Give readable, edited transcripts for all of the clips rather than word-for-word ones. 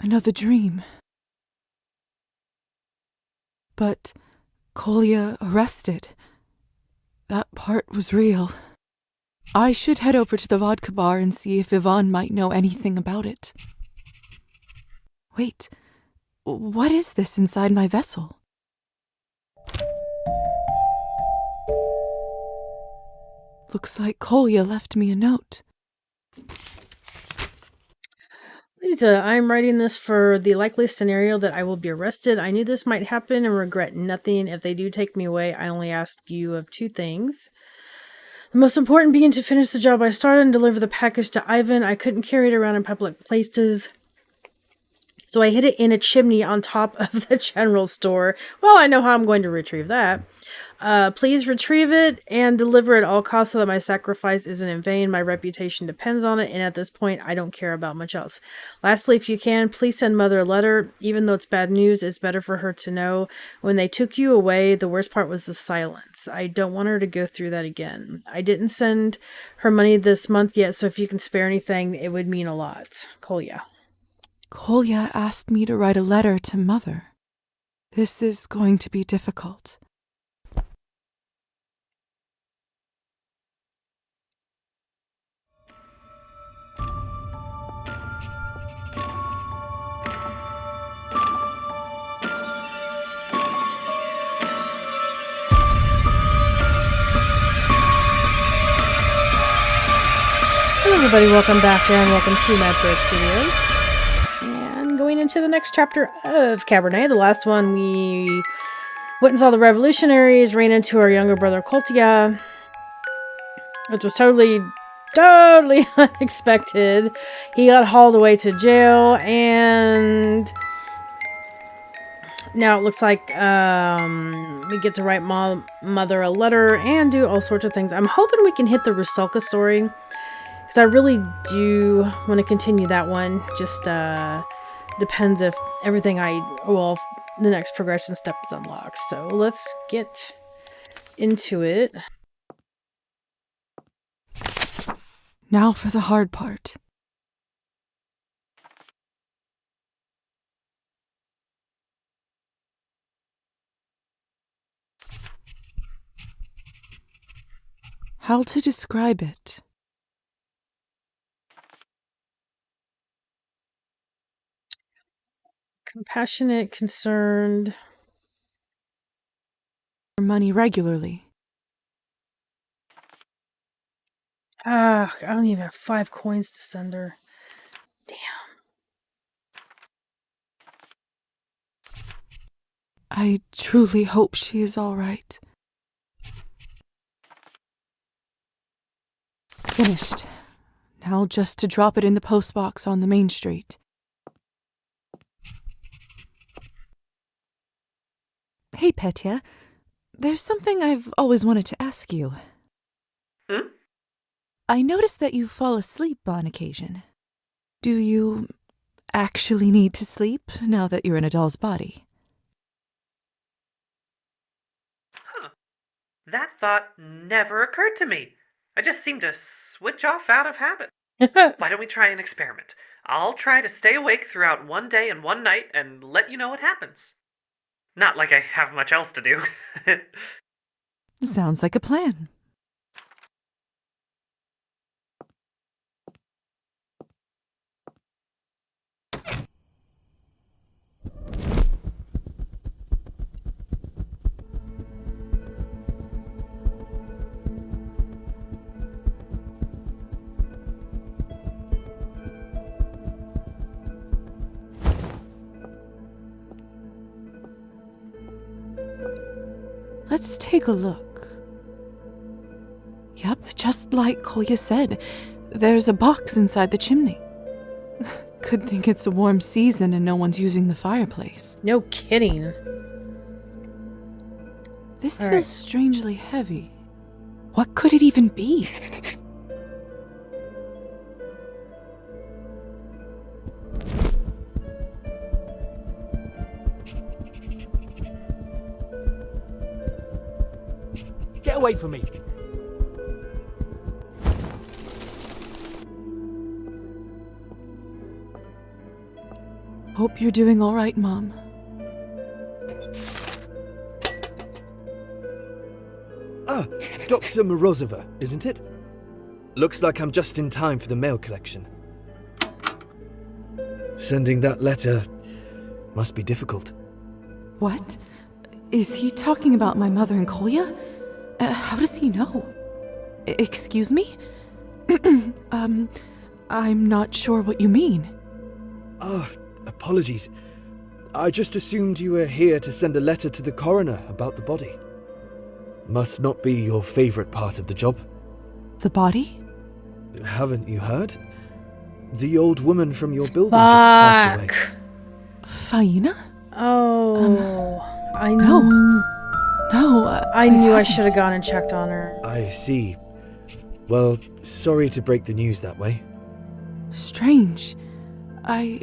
Another dream. But Kolya arrested. That part was real. I should head over to the vodka bar and see if Yvonne might know anything about it. Wait, what is this inside my vessel? Looks like Kolya left me a note. Liza, I'm writing this for the likely scenario that I will be arrested. I knew this might happen and regret nothing. If they do take me away, I only ask you of two things. The most important being to finish the job I started and deliver the package to Ivan. I couldn't carry it around in public places, so I hid it in a chimney on top of the general store. Well, I know how I'm going to retrieve that. Please retrieve it and deliver at all costs so that my sacrifice isn't in vain. My reputation depends on it, and at this point, I don't care about much else. Lastly, if you can, please send Mother a letter. Even though it's bad news, it's better for her to know. When they took you away, the worst part was the silence. I don't want her to go through that again. I didn't send her money this month yet, so if you can spare anything, it would mean a lot. Kolya. Kolya asked me to write a letter to Mother. This is going to be difficult. Hello everybody, welcome back and welcome to Madbird Studios. And going into the next chapter of Cabernet, the last one we went and saw the revolutionaries, ran into our younger brother Kolya, which was totally unexpected. He got hauled away to jail, and now it looks like we get to write Mother a letter and do all sorts of things. I'm hoping we can hit the Rusalka story, because I really do want to continue that one. Just depends if everything if the next progression step is unlocked. So let's get into it. Now for the hard part. How to describe it? Compassionate, concerned. Money regularly. I don't even have 5 coins to send her. Damn. I truly hope she is all right. Finished. Now just to drop it in the postbox on the main street. Hey, Petya. There's something I've always wanted to ask you. I noticed that you fall asleep on occasion. Do you actually need to sleep now that you're in a doll's body? That thought never occurred to me. I just seem to switch off out of habit. Why don't we try an experiment? I'll try to stay awake throughout one day and one night and let you know what happens. Not like I have much else to do. Sounds like a plan. Let's take a look. Yep, just like Kolya said, there's a box inside the chimney. Good thing it's a warm season and no one's using the fireplace. No kidding. This feels strangely heavy. What could it even be? Get away from me! Hope you're doing all right, Mom. Ah, Dr. Morozova, isn't it? Looks like I'm just in time for the mail collection. Sending that letter must be difficult. What? Is he talking about my mother and Kolya? How does he know? Excuse me? I'm not sure what you mean. Ah, apologies. I just assumed you were here to send a letter to the coroner about the body. Must not be your favorite part of the job. The body? Haven't you heard? The old woman from your building just passed away. Faina? Oh, I No. knew. No, I knew I haven't. should have gone and checked on her. I see. Well, sorry to break the news that way. Strange. I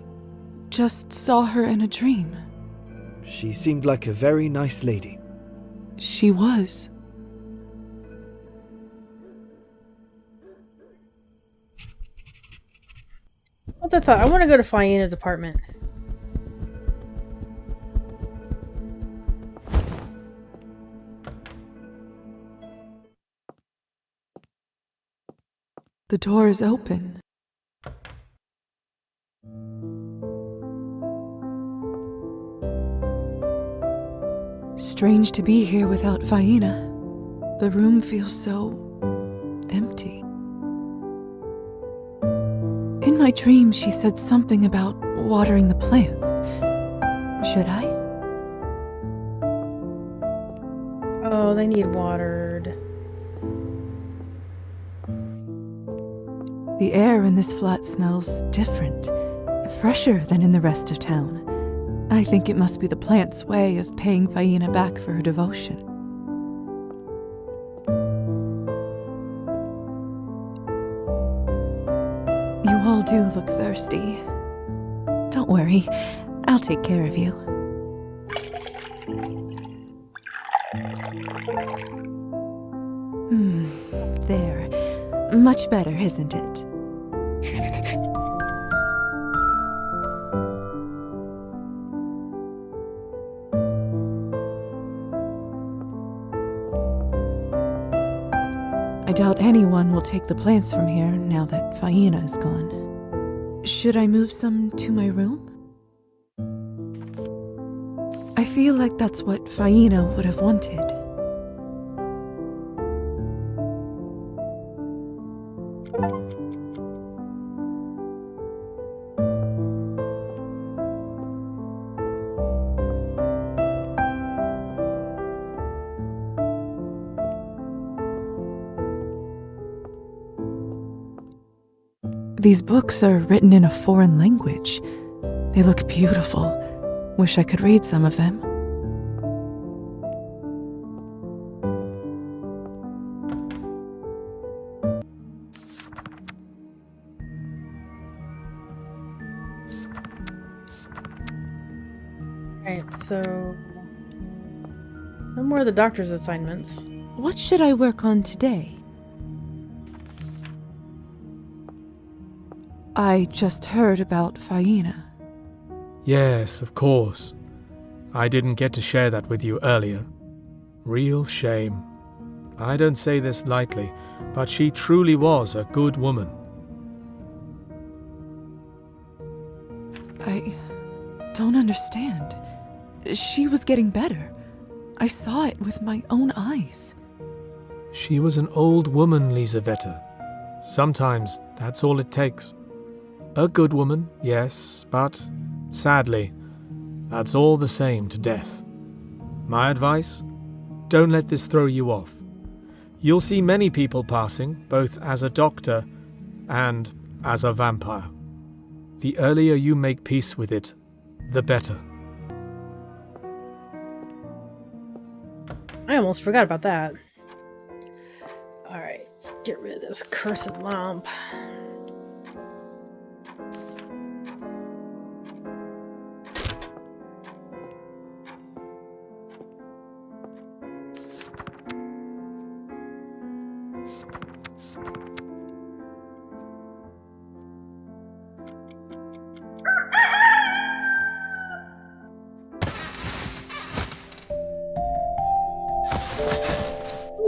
just saw her in a dream. She seemed like a very nice lady. She was. What the thought? I want to go to Faina's apartment. The door is open. Strange to be here without Faina. The room feels so empty. In my dream, she said something about watering the plants. Should I? Oh, they need watered. The air in this flat smells different, fresher than in the rest of town. I think it must be the plant's way of paying Faina back for her devotion. You all do look thirsty. Don't worry, I'll take care of you. There. Much better, isn't it? I doubt anyone will take the plants from here now that Faina is gone. Should I move some to my room? I feel like that's what Faina would have wanted. These books are written in a foreign language. They look beautiful. Wish I could read some of them. Alright, so... no more of the doctor's assignments. What should I work on today? I just heard about Faina. Yes, of course. I didn't get to share that with you earlier. Real shame. I don't say this lightly, but she truly was a good woman. I don't understand. She was getting better. I saw it with my own eyes. She was an old woman, Lizaveta. Sometimes that's all it takes. A good woman, yes, but sadly, that's all the same to death. My advice? Don't let this throw you off. You'll see many people passing, both as a doctor and as a vampire. The earlier you make peace with it, the better. I almost forgot about that. Alright, let's get rid of this cursed lump.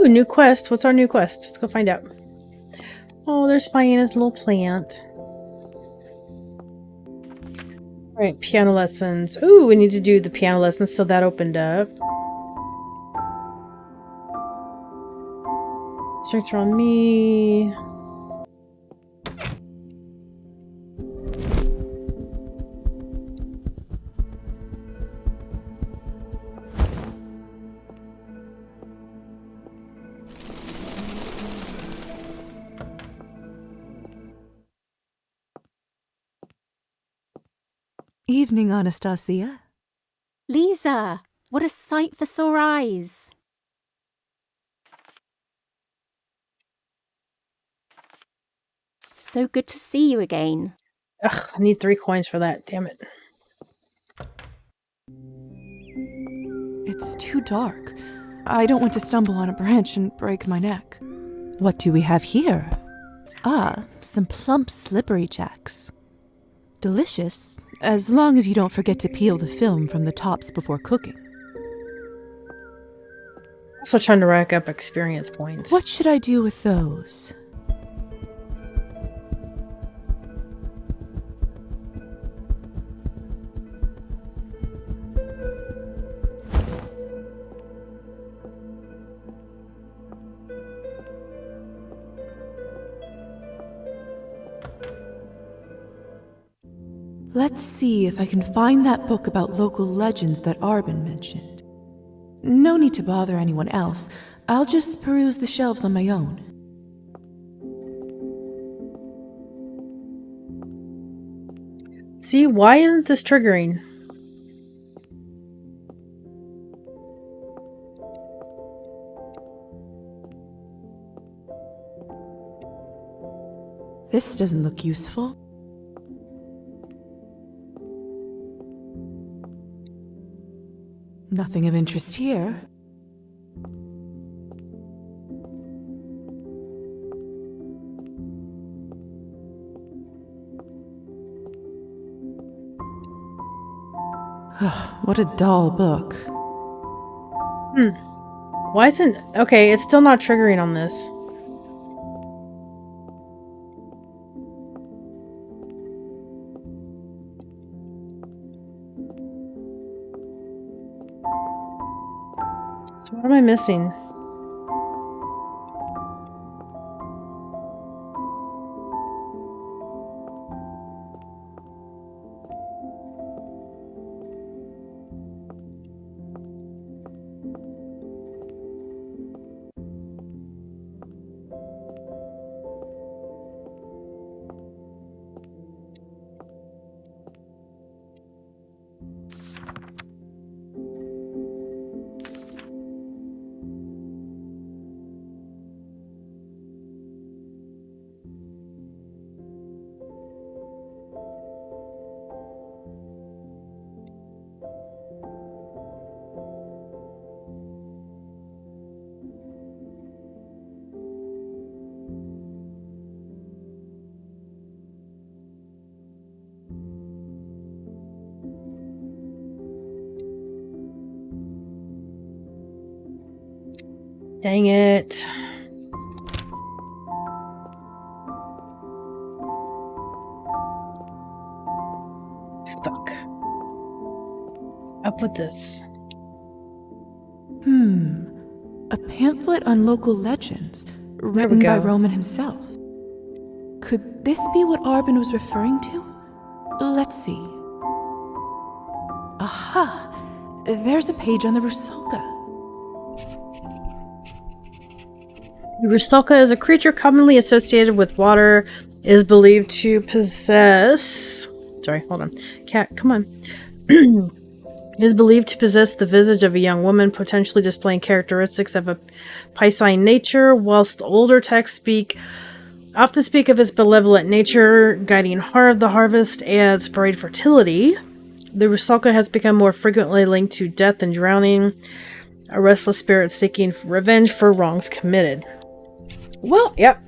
Ooh, new quest. What's our new quest? Let's go find out. Oh, there's Fiana's little plant. Alright, piano lessons. Ooh, we need to do the piano lessons, so that opened up. Strengths are on me. Evening, Anastasia. Liza, what a sight for sore eyes. So good to see you again. Ugh, I need 3 coins for that. Damn it. It's too dark. I don't want to stumble on a branch and break my neck. What do we have here? Ah, some plump slippery jacks. Delicious, as long as you don't forget to peel the film from the tops before cooking. Also trying to rack up experience points. What should I do with those? Let's see if I can find that book about local legends that Arbin mentioned. No need to bother anyone else. I'll just peruse the shelves on my own. See, why isn't this triggering? This doesn't look useful. Nothing of interest here. What a dull book. Why isn't... Okay, it's still not triggering on this. So what am I missing? Dang it. Fuck. What's up with this? A pamphlet on local legends, written by Roman himself. Could this be what Arbin was referring to? Let's see. Aha! There's a page on the Rusalka. Rusalka is a creature commonly associated with water, is believed to possess... Sorry, hold on. Cat, come on. Is believed to possess the visage of a young woman, potentially displaying characteristics of a piscine nature, whilst older texts often speak of its benevolent nature, guiding the harvest, and sporadic fertility. The Rusalka has become more frequently linked to death and drowning, a restless spirit seeking revenge for wrongs committed. Well, yep.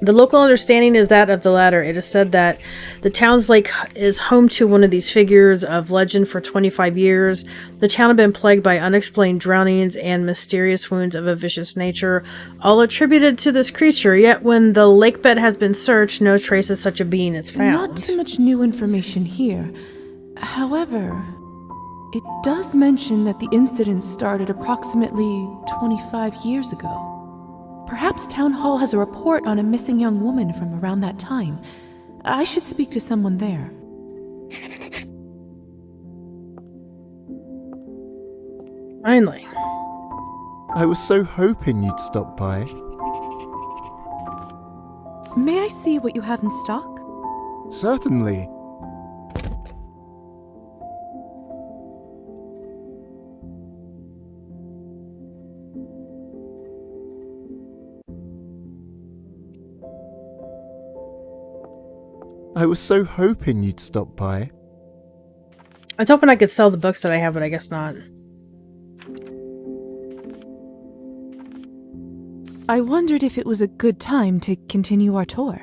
The local understanding is that of the latter. It is said that the town's lake is home to one of these figures of legend for 25 years. The town had been plagued by unexplained drownings and mysterious wounds of a vicious nature, all attributed to this creature. Yet when the lake bed has been searched, no trace of such a being is found. Not too much new information here. However, it does mention that the incident started approximately 25 years ago. Perhaps Town Hall has a report on a missing young woman from around that time. I should speak to someone there. Finally. I was so hoping you'd stop by. May I see what you have in stock? Certainly. I was so hoping you'd stop by. I was hoping I could sell the books that I have, but I guess not. I wondered if it was a good time to continue our tour.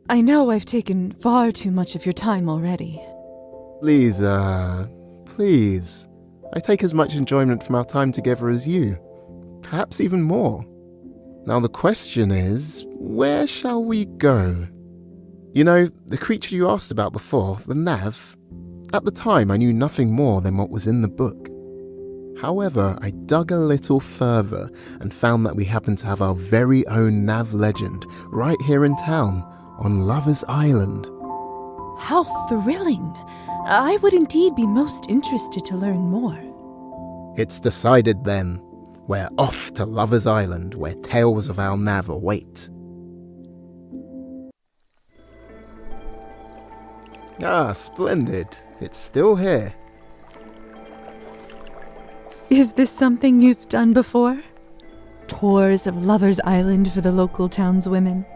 I know I've taken far too much of your time already. Liza, please. I take as much enjoyment from our time together as you. Perhaps even more. Now the question is, where shall we go? You know, the creature you asked about before, the Nav, at the time I knew nothing more than what was in the book. However, I dug a little further and found that we happen to have our very own Nav legend right here in town, on Lover's Island. How thrilling! I would indeed be most interested to learn more. It's decided then. We're off to Lover's Island, where tales of our Nav await. Ah, splendid. It's still here. Is this something you've done before? Tours of Lover's Island for the local townswomen?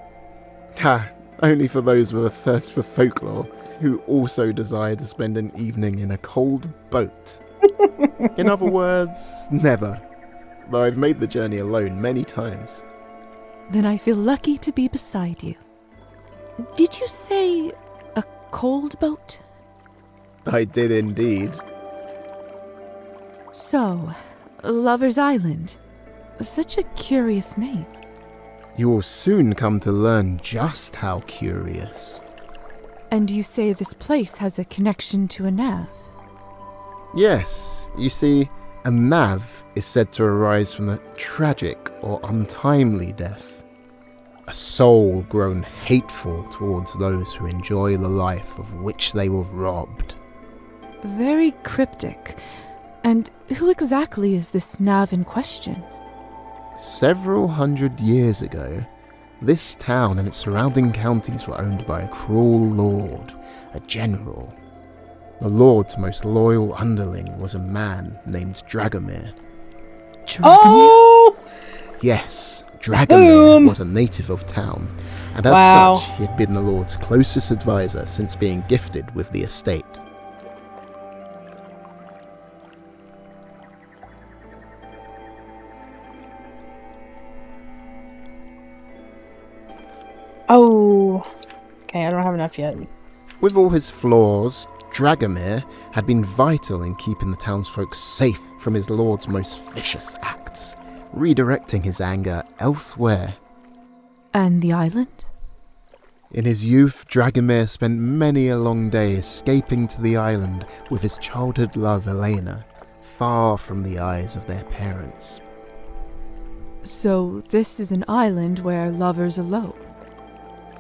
Ha! Only for those with a thirst for folklore, who also desire to spend an evening in a cold boat. In other words, never. Though I've made the journey alone many times. Then I feel lucky to be beside you. Did you say a cold boat? I did indeed. So, Lover's Island. Such a curious name. You will soon come to learn just how curious. And you say this place has a connection to a Nav? Yes, you see, a Nav is said to arise from a tragic or untimely death. A soul grown hateful towards those who enjoy the life of which they were robbed. Very cryptic. And who exactly is this Nav in question? Several hundred years ago, this town and its surrounding counties were owned by a cruel lord, a general. The lord's most loyal underling was a man named Dragomir. Oh! Yes, Dragomir was a native of town, and as such, he had been the lord's closest advisor since being gifted with the estate. Oh. Okay, I don't have enough yet. With all his flaws, Dragomir had been vital in keeping the townsfolk safe from his lord's most vicious acts, redirecting his anger elsewhere. And the island? In his youth, Dragomir spent many a long day escaping to the island with his childhood love Elena, far from the eyes of their parents. So this is an island where lovers elope?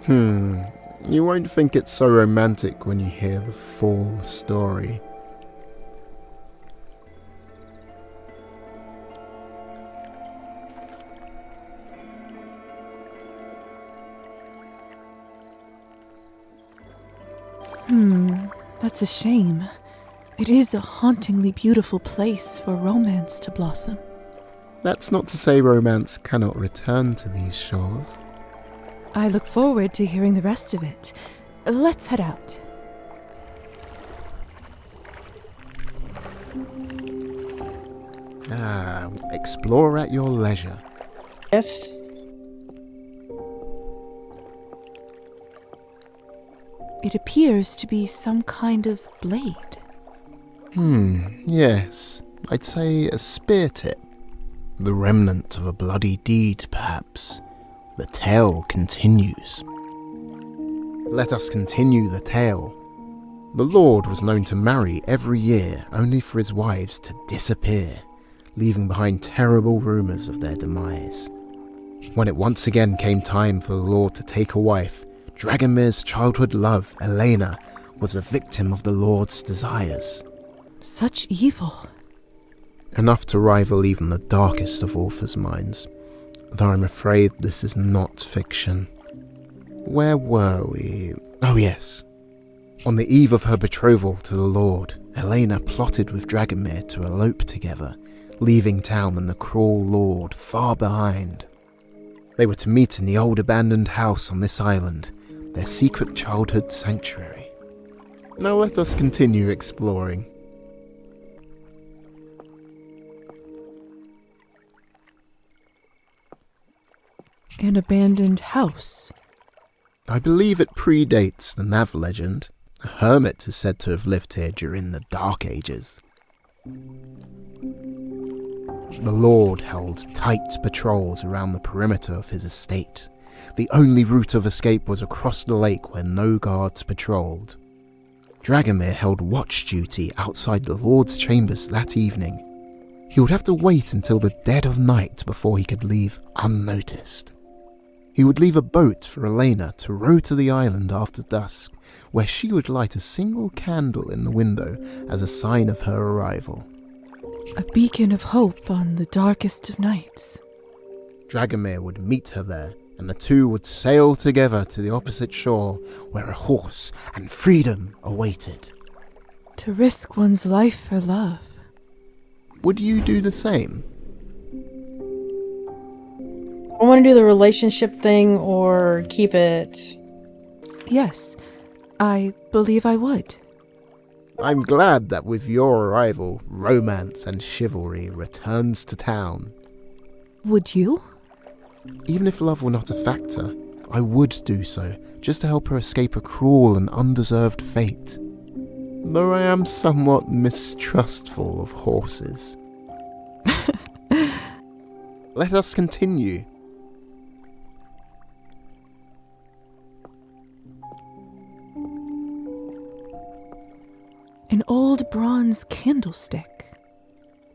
You won't think it's so romantic when you hear the full story. That's a shame. It is a hauntingly beautiful place for romance to blossom. That's not to say romance cannot return to these shores. I look forward to hearing the rest of it. Let's head out. Explore at your leisure. Yes. appears to be some kind of blade. Yes. I'd say a spear tip. The remnant of a bloody deed, perhaps. The tale continues. Let us continue the tale. The Lord was known to marry every year, only for his wives to disappear, leaving behind terrible rumours of their demise. When it once again came time for the Lord to take a wife, Dragomir's childhood love, Elena, was a victim of the Lord's desires. Such evil. Enough to rival even the darkest of authors' minds, though I'm afraid this is not fiction. Where were we? Oh yes. On the eve of her betrothal to the Lord, Elena plotted with Dragomir to elope together, leaving town and the cruel Lord far behind. They were to meet in the old abandoned house on this island, their secret childhood sanctuary. Now let us continue exploring. An abandoned house. I believe it predates the Nav legend. A hermit is said to have lived here during the Dark Ages. The Lord held tight patrols around the perimeter of his estate. The only route of escape was across the lake where no guards patrolled. Dragomir held watch duty outside the Lord's chambers that evening. He would have to wait until the dead of night before he could leave unnoticed. He would leave a boat for Elena to row to the island after dusk, where she would light a single candle in the window as a sign of her arrival. A beacon of hope on the darkest of nights. Dragomir would meet her there, and the two would sail together to the opposite shore, where a horse and freedom awaited. To risk one's life for love. Would you do the same? I want to do the relationship thing or keep it. Yes, I believe I would. I'm glad that with your arrival, romance and chivalry returns to town. Would you? Even if love were not a factor, I would do so, just to help her escape a cruel and undeserved fate. Though I am somewhat mistrustful of horses. Let us continue. An old bronze candlestick.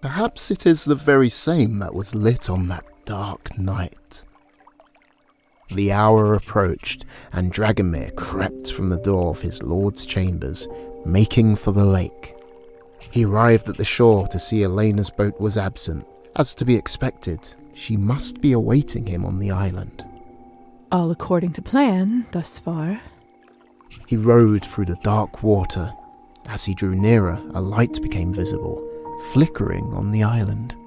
Perhaps it is the very same that was lit on that dark night. The hour approached, and Dragomir crept from the door of his lord's chambers, making for the lake. He arrived at the shore to see Elena's boat was absent. As to be expected, she must be awaiting him on the island. All according to plan, thus far. He rowed through the dark water. As he drew nearer, a light became visible, flickering on the island.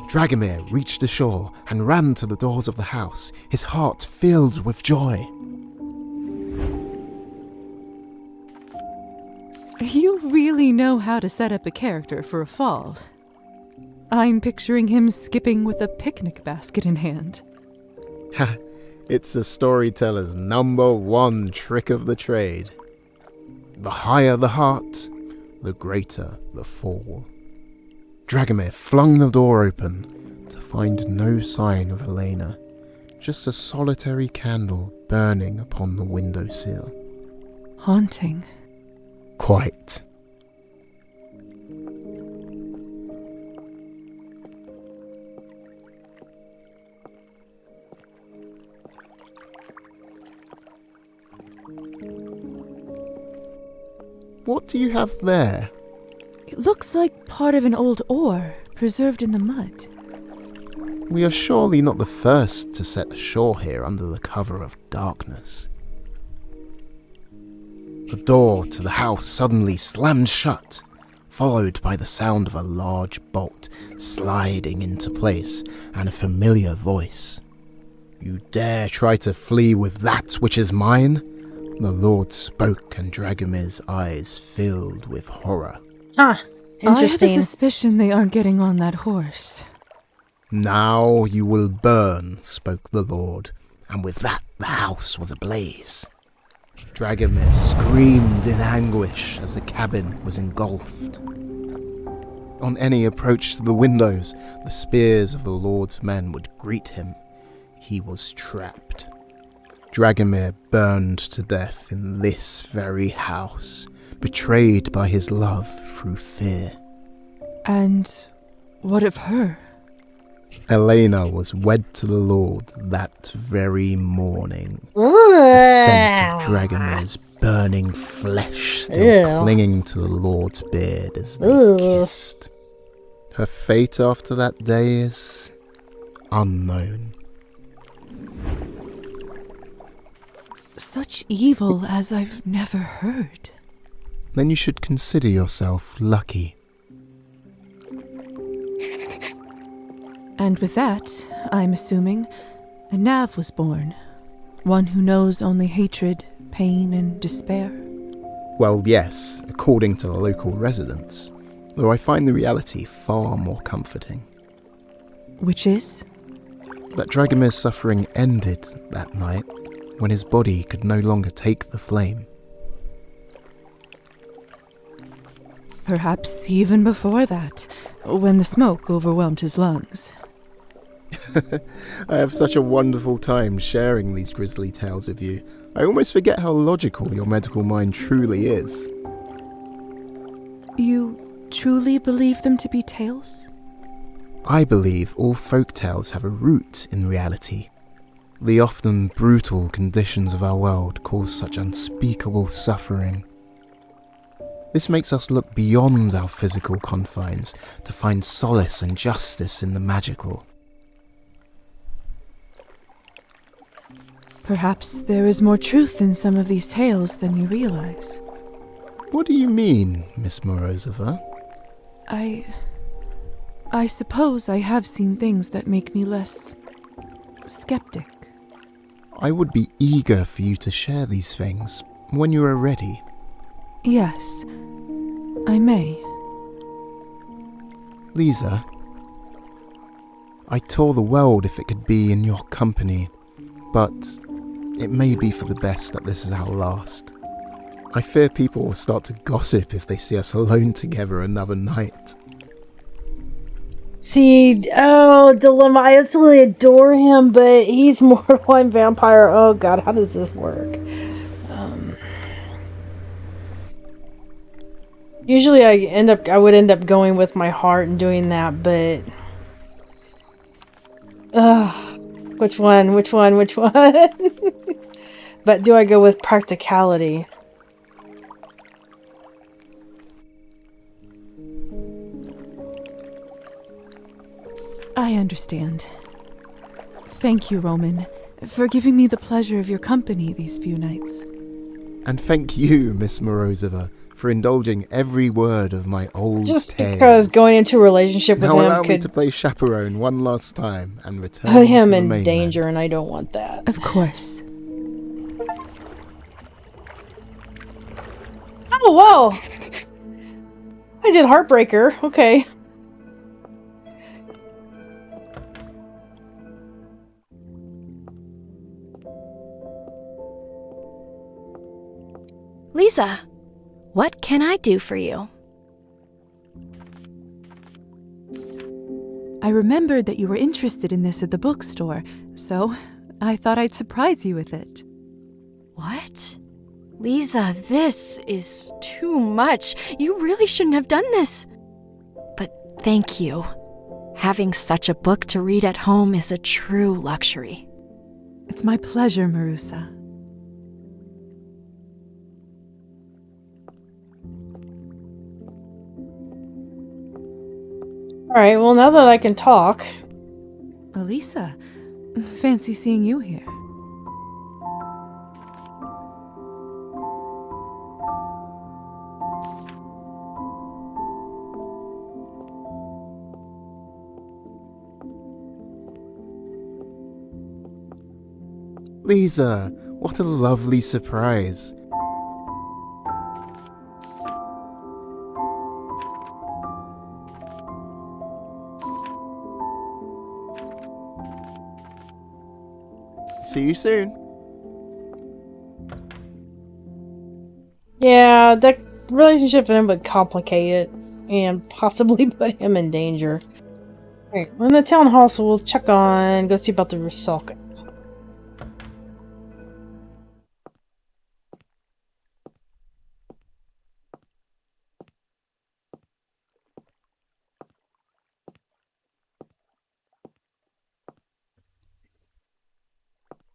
Dragomir reached the shore and ran to the doors of the house, his heart filled with joy. You really know how to set up a character for a fall. I'm picturing him skipping with a picnic basket in hand. Ha! It's a storyteller's #1 trick of the trade. The higher the heart, the greater the fall. Dragomir flung the door open to find no sign of Elena, just a solitary candle burning upon the windowsill. Haunting. Quite. What do you have there? It looks like part of an old oar, preserved in the mud. We are surely not the first to set ashore here under the cover of darkness. The door to the house suddenly slammed shut, followed by the sound of a large bolt sliding into place and a familiar voice. "You dare try to flee with that which is mine?" The Lord spoke, and Dragomir's eyes filled with horror. Ah, I have a interesting. suspicion they aren't getting on that horse. "Now you will burn," spoke the Lord, and with that the house was ablaze. Dragomir screamed in anguish as the cabin was engulfed. On any approach to the windows, the spears of the Lord's men would greet him. He was trapped. Dragomir burned to death in this very house, betrayed by his love through fear. And what of her? Elena was wed to the Lord that very morning. The scent of Dragomir's burning flesh still clinging to the Lord's beard as they kissed. Her fate after that day is unknown. Such evil as I've never heard. Then you should consider yourself lucky. And with that, I'm assuming, a Nav was born. One who knows only hatred, pain, and despair. Well, yes, according to the local residents, though I find the reality far more comforting. Which is? That Dragomir's suffering ended that night when his body could no longer take the flame. Perhaps even before that, when the smoke overwhelmed his lungs. I have such a wonderful time sharing these grisly tales with you. I almost forget how logical your medical mind truly is. You truly believe them to be tales? I believe all folk tales have a root in reality. The often brutal conditions of our world cause such unspeakable suffering. This makes us look beyond our physical confines to find solace and justice in the magical. Perhaps there is more truth in some of these tales than you realize. What do you mean, Miss Morozova? I suppose I have seen things that make me less skeptic. I would be eager for you to share these things when you are ready. Yes, I may. Liza, I'd tour the world if it could be in your company, but it may be for the best that this is our last. I fear people will start to gossip if they see us alone together another night. See, Dilemma, I absolutely adore him, but he's borderline vampire. Oh god, how does this work? Usually I would end up going with my heart and doing that, but which one? But do I go with practicality? I understand. Thank you, Roman, for giving me the pleasure of your company these few nights. And thank you, Miss Morozova, for indulging every word of my old Just tales. because going into a relationship with now him allow me could to play chaperone one last time and return put him to the in mainland. danger, and I don't want that. Of course. Oh, whoa! I did Heartbreaker. Okay. Liza, what can I do for you? I remembered that you were interested in this at the bookstore, so I thought I'd surprise you with it. What? Liza, this is too much. You really shouldn't have done this. But thank you. Having such a book to read at home is a true luxury. It's my pleasure, Marusa. Alright, well, now that I can talk. Elisa, fancy seeing you here. Liza, what a lovely surprise. See you soon. Yeah, that relationship with him would complicate it and possibly put him in danger. Alright, we're in the town hall, so we'll check on, go see about the Rusalka.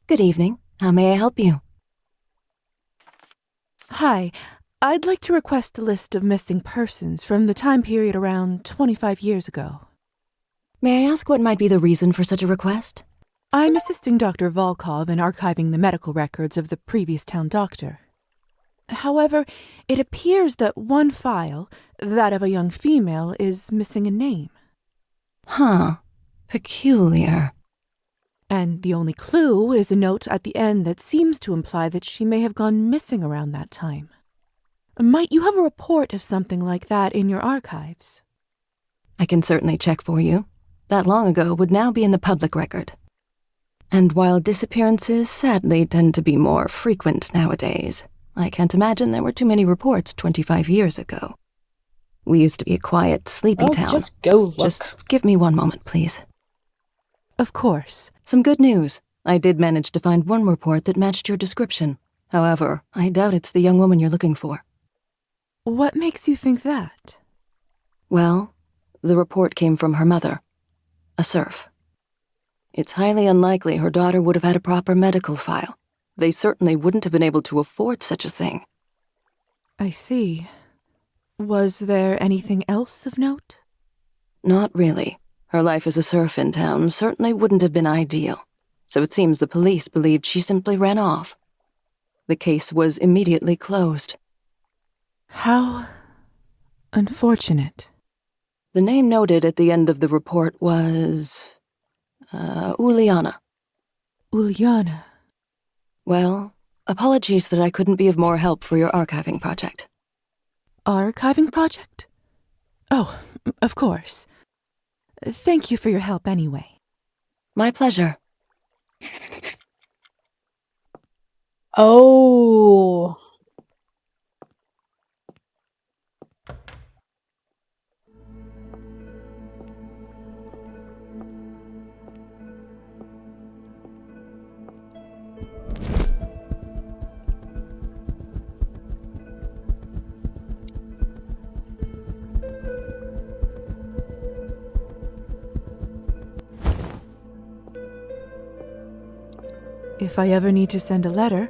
Good evening. How may I help you? Hi, I'd like to request a list of missing persons from the time period around 25 years ago. May I ask what might be the reason for such a request? I'm assisting Dr. Volkov in archiving the medical records of the previous town doctor. However, it appears that one file, that of a young female, is missing a name. Huh. Peculiar. And the only clue is a note at the end that seems to imply that she may have gone missing around that time. Might you have a report of something like that in your archives? I can certainly check for you. That long ago would now be in the public record. And while disappearances sadly tend to be more frequent nowadays, I can't imagine there were too many reports 25 years ago. We used to be a quiet, sleepy town. Just go look. Just give me one moment, please. Of course. Some good news. I did manage to find one report that matched your description. However, I doubt it's the young woman you're looking for. What makes you think that? Well, the report came from her mother, a serf. It's highly unlikely her daughter would have had a proper medical file. They certainly wouldn't have been able to afford such a thing. I see. Was there anything else of note? Not really. Her life as a serf in town certainly wouldn't have been ideal, so it seems the police believed she simply ran off. The case was immediately closed. How unfortunate. The name noted at the end of the report was... Uliana. Uliana. Well, apologies that I couldn't be of more help for your archiving project. Archiving project? Oh, of course. Thank you for your help anyway. My pleasure. Oh. If I ever need to send a letter,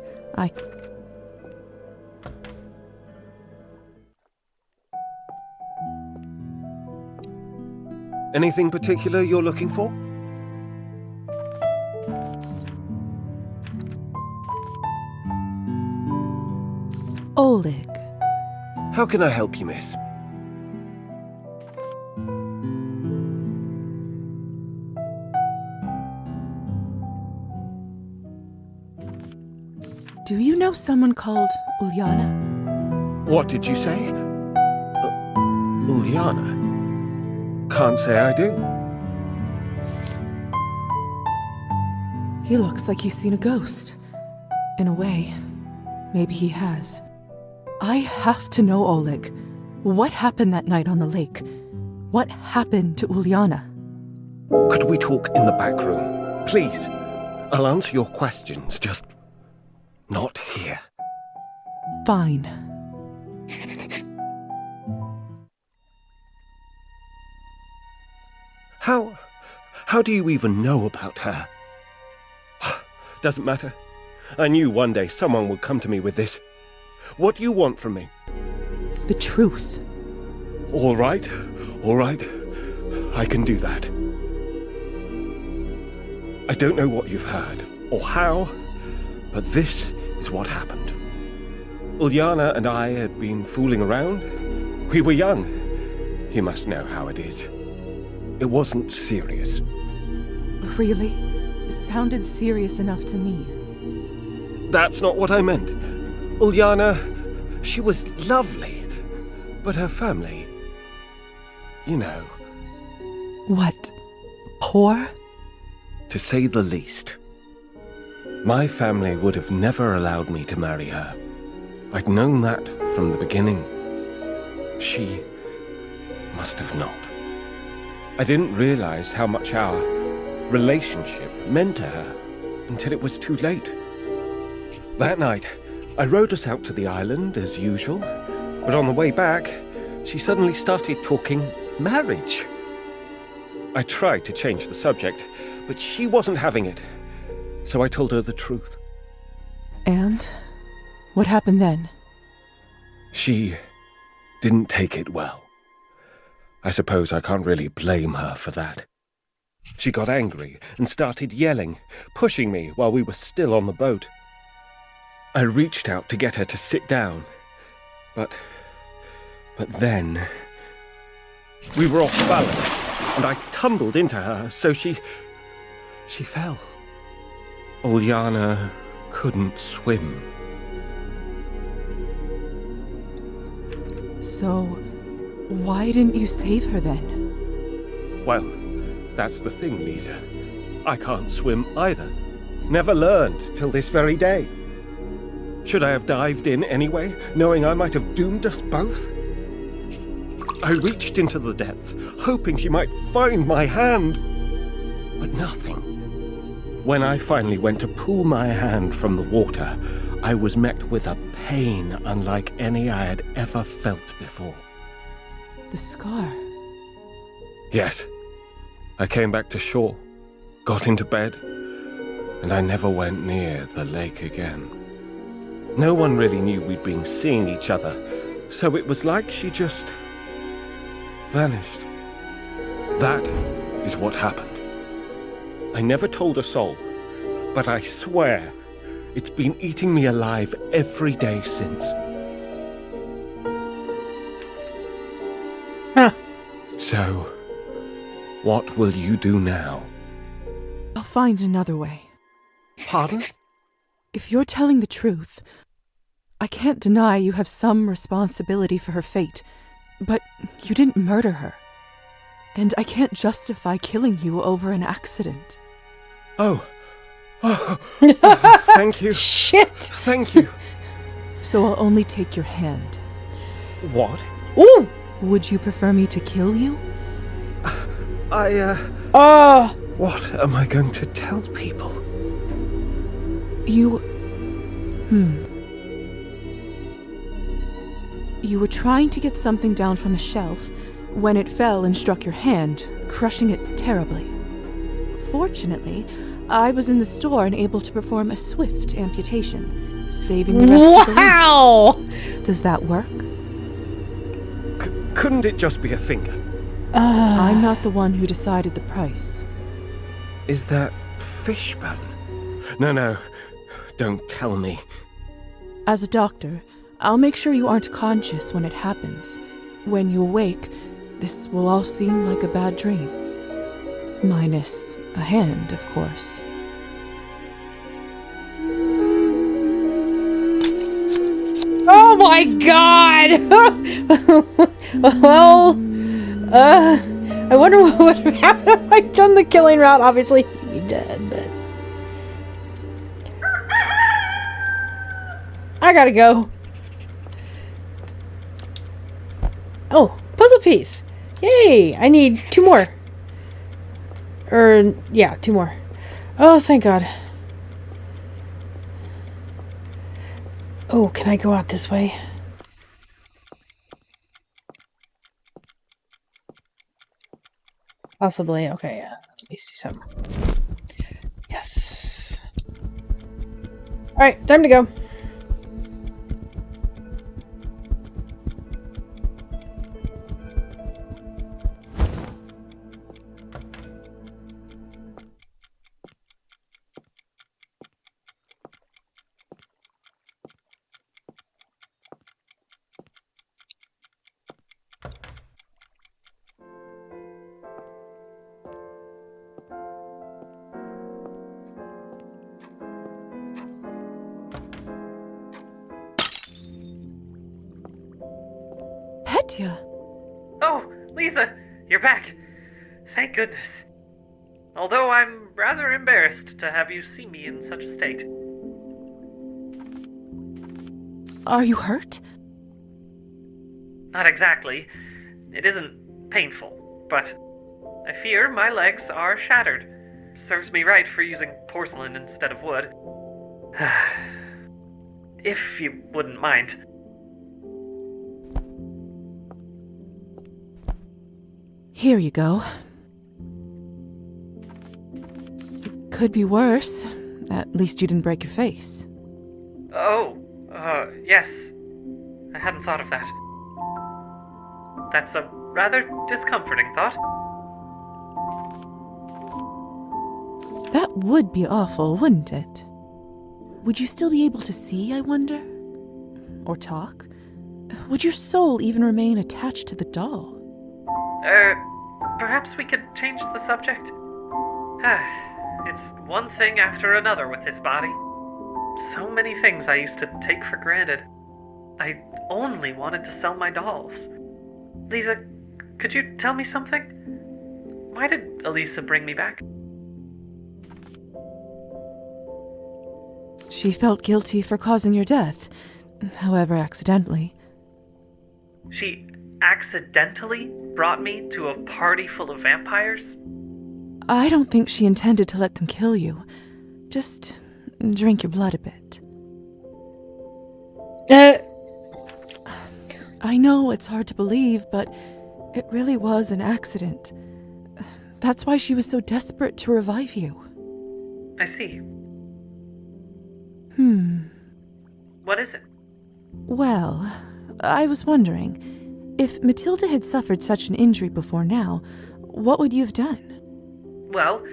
Anything particular you're looking for? Oleg. How can I help you, miss? Do you know someone called Uliana? What did you say? Uliana? Can't say I do. He looks like he's seen a ghost. In a way, maybe he has. I have to know, Oleg. What happened that night on the lake? What happened to Uliana? Could we talk in the back room? Please. I'll answer your questions, just not here. Fine. How do you even know about her? Doesn't matter. I knew one day someone would come to me with this. What do you want from me? The truth. All right. I can do that. I don't know what you've heard, or how, but this is what happened. Uliana and I had been fooling around. We were young. You must know how it is. It wasn't serious. Really? Sounded serious enough to me. That's not what I meant. Uliana, she was lovely, but her family, you know. What? Poor? To say the least. My family would have never allowed me to marry her. I'd known that from the beginning. She must have not. I didn't realize how much our relationship meant to her until it was too late. That night, I rode us out to the island as usual, but on the way back, she suddenly started talking marriage. I tried to change the subject, but she wasn't having it, so I told her the truth. And? What happened then? She didn't take it well. I suppose I can't really blame her for that. She got angry and started yelling, pushing me while we were still on the boat. I reached out to get her to sit down, but then we were off balance, and I tumbled into her, so she fell. Uljana couldn't swim. So, why didn't you save her then? Well, that's the thing, Liza. I can't swim either. Never learned till this very day. Should I have dived in anyway, knowing I might have doomed us both? I reached into the depths, hoping she might find my hand, but nothing. When I finally went to pull my hand from the water, I was met with a pain unlike any I had ever felt before. The scar. Yes. I came back to shore, got into bed, and I never went near the lake again. No one really knew we'd been seeing each other, so it was like she just vanished. That is what happened. I never told a soul, but I swear it's been eating me alive every day since. Huh. So, what will you do now? I'll find another way. Pardon? If you're telling the truth, I can't deny you have some responsibility for her fate, but you didn't murder her. And I can't justify killing you over an accident. Oh, thank you. Shit! Thank you. So I'll only take your hand. What? Ooh! Would you prefer me to kill you? Oh! What am I going to tell people? You were trying to get something down from a shelf when it fell and struck your hand, crushing it terribly. Fortunately, I was in the store and able to perform a swift amputation, saving the rest of the limb. Wow! Does that work? Couldn't it just be a finger? I'm not the one who decided the price. Is that fishbone? No, don't tell me. As a doctor, I'll make sure you aren't conscious when it happens. When you awake, this will all seem like a bad dream. Minus a hand, of course. Oh my god! Well, I wonder what would have happened if I'd done the killing route. Obviously, he'd be dead, but... I gotta go. Oh, puzzle piece! Yay! I need 2 more. Yeah, 2 more. Oh, thank God. Oh, can I go out this way? Possibly. Okay, let me see some. Yes. Alright, time to go. Oh, Liza, you're back. Thank goodness. Although I'm rather embarrassed to have you see me in such a state. Are you hurt? Not exactly. It isn't painful, but I fear my legs are shattered. Serves me right for using porcelain instead of wood. If you wouldn't mind. Here you go. It could be worse. At least you didn't break your face. Oh, yes. I hadn't thought of that. That's a rather discomforting thought. That would be awful, wouldn't it? Would you still be able to see, I wonder? Or talk? Would your soul even remain attached to the doll? Perhaps we could change the subject? It's one thing after another with this body. So many things I used to take for granted. I only wanted to sell my dolls. Liza, could you tell me something? Why did Elisa bring me back? She felt guilty for causing your death, however accidentally. She accidentally brought me to a party full of vampires? I don't think she intended to let them kill you. Just drink your blood a bit. I know it's hard to believe, but it really was an accident. That's why she was so desperate to revive you. I see. What is it? Well, I was wondering, if Matilda had suffered such an injury before now, what would you have done? Well,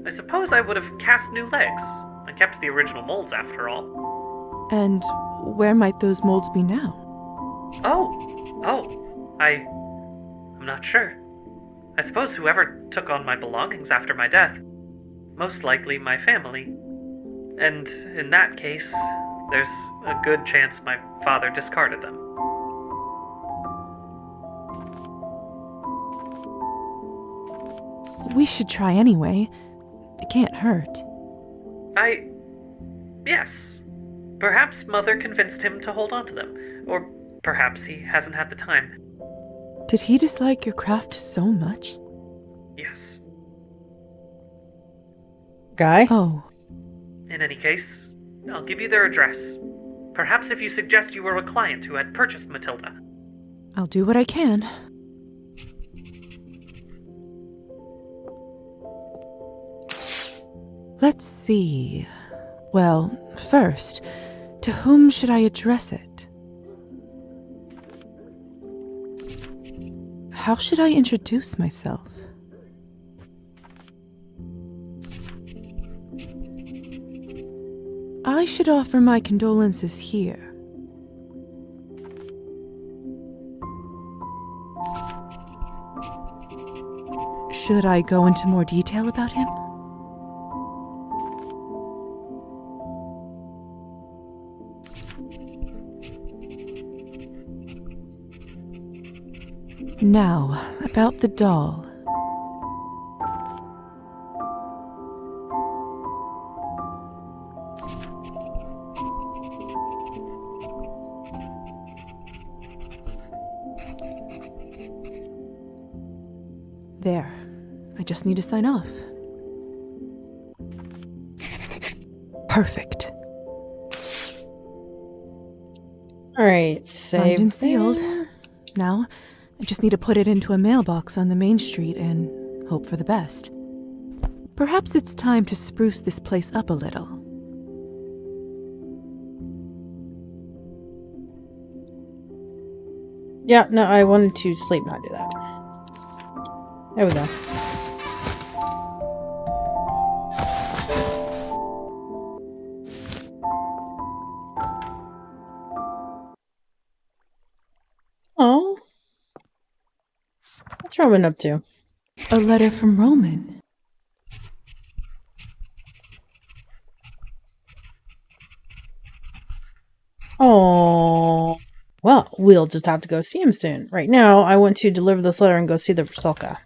I suppose I would have cast new legs. I kept the original molds after all. And where might those molds be now? I'm not sure. I suppose whoever took on my belongings after my death, most likely my family. And in that case, there's a good chance my father discarded them. We should try anyway. It can't hurt. Yes. Perhaps Mother convinced him to hold on to them. Or perhaps he hasn't had the time. Did he dislike your craft so much? Yes. Guy? Oh. In any case, I'll give you their address. Perhaps if you suggest you were a client who had purchased Matilda. I'll do what I can. Let's see. Well, first, to whom should I address it? How should I introduce myself? I should offer my condolences here. Should I go into more detail about him? Now, about the doll. There. I just need to sign off. Perfect. Alright, Signed and sealed. Now, I just need to put it into a mailbox on the main street and hope for the best. Perhaps it's time to spruce this place up a little. Yeah, no, I wanted to sleep, not do that. There we go. Oh. What's Roman up to? A letter from Roman. Oh. Well, we'll just have to go see him soon. Right now, I want to deliver this letter and go see the Rusalka.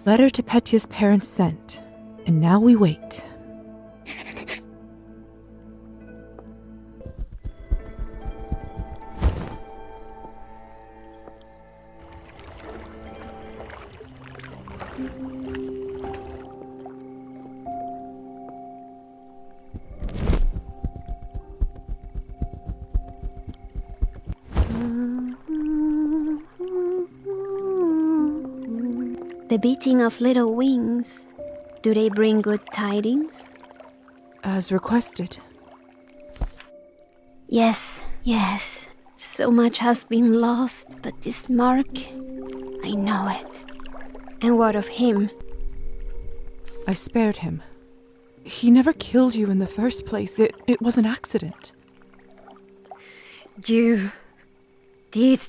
Letter to Petya's parents sent, and now we wait. The beating of little wings. Do they bring good tidings? As requested. Yes, yes. So much has been lost, but this mark, I know it. And what of him? I spared him. He never killed you in the first place. It was an accident. You did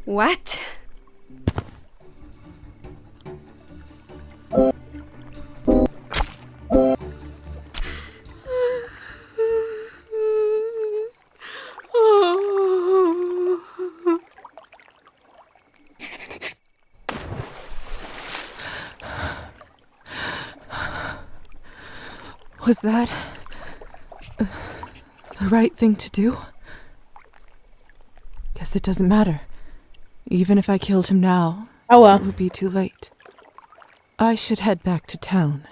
what? Was that the right thing to do? Guess it doesn't matter. Even if I killed him now, Oh well. it would be too late. I should head back to town.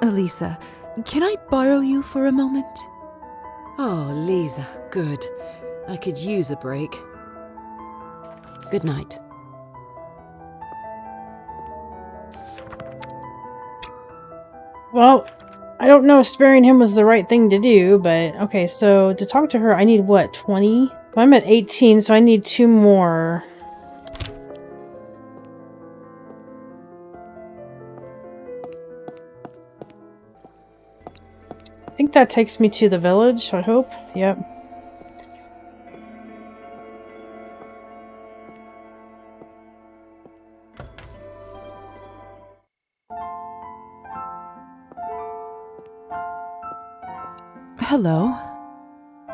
Elisa, can I borrow you for a moment? Oh, Liza, good. I could use a break. Good night. Well, I don't know if sparing him was the right thing to do, but okay, so to talk to her, I need what, 20? I'm at 18, so I need 2 more. I think that takes me to the village, I hope. Yep. Hello.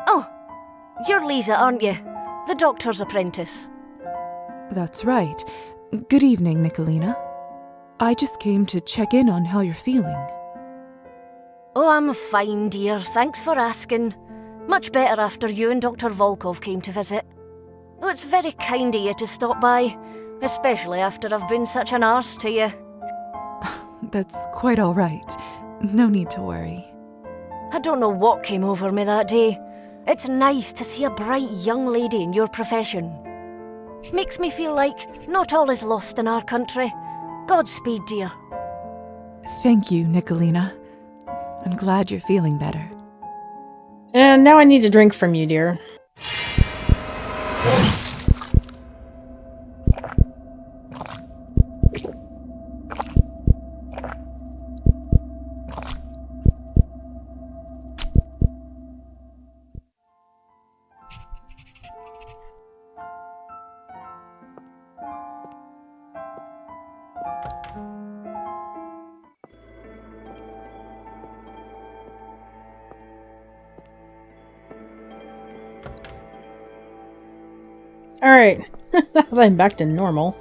Oh, you're Liza, aren't you? The doctor's apprentice. That's right. Good evening, Nicolina. I just came to check in on how you're feeling. Oh, I'm fine, dear. Thanks for asking. Much better after you and Dr. Volkov came to visit. Oh, it's very kind of you to stop by, especially after I've been such an arse to you. That's quite all right. No need to worry. I don't know what came over me that day. It's nice to see a bright young lady in your profession. Makes me feel like not all is lost in our country. Godspeed, dear. Thank you, Nicolina. I'm glad you're feeling better. And now I need a drink from you, dear. Alright, I'm back to normal.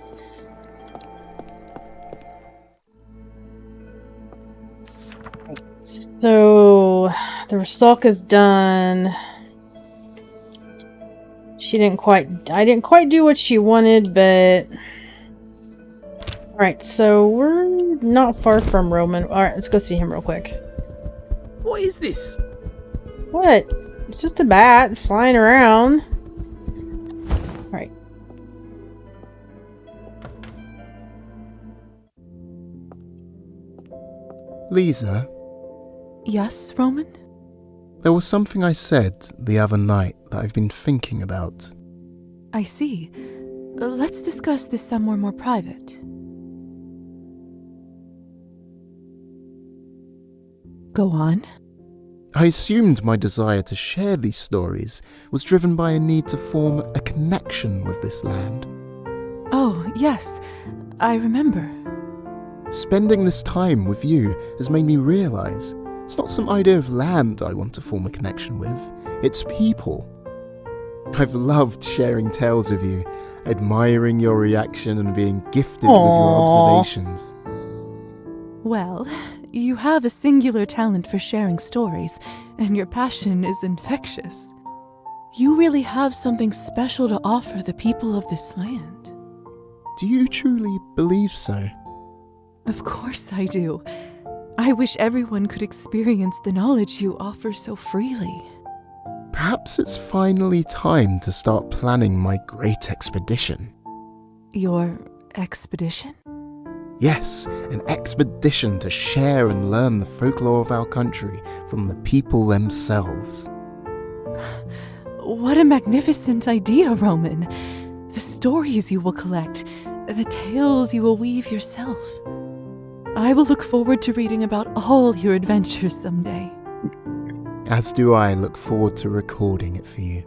So, the Rusalka's done. I didn't quite do what she wanted, but... Alright, so we're not far from Roman. Alright, let's go see him real quick. What is this? What? It's just a bat flying around. Alright. Liza, Yes, Roman? there was something I said the other night that I've been thinking about. I see. Let's discuss this somewhere more private. Go on. I assumed my desire to share these stories was driven by a need to form a connection with this land. Oh, yes. I remember. Spending this time with you has made me realise it's not some idea of land I want to form a connection with, it's people. I've loved sharing tales with you, admiring your reaction and being gifted with your Aww. observations. Well, you have a singular talent for sharing stories, and your passion is infectious. You really have something special to offer the people of this land. Do you truly believe so? Of course I do. I wish everyone could experience the knowledge you offer so freely. Perhaps it's finally time to start planning my great expedition. Your expedition? Yes, an expedition to share and learn the folklore of our country from the people themselves. What a magnificent idea, Roman. The stories you will collect, the tales you will weave yourself. I will look forward to reading about all your adventures someday. As do I look forward to recording it for you.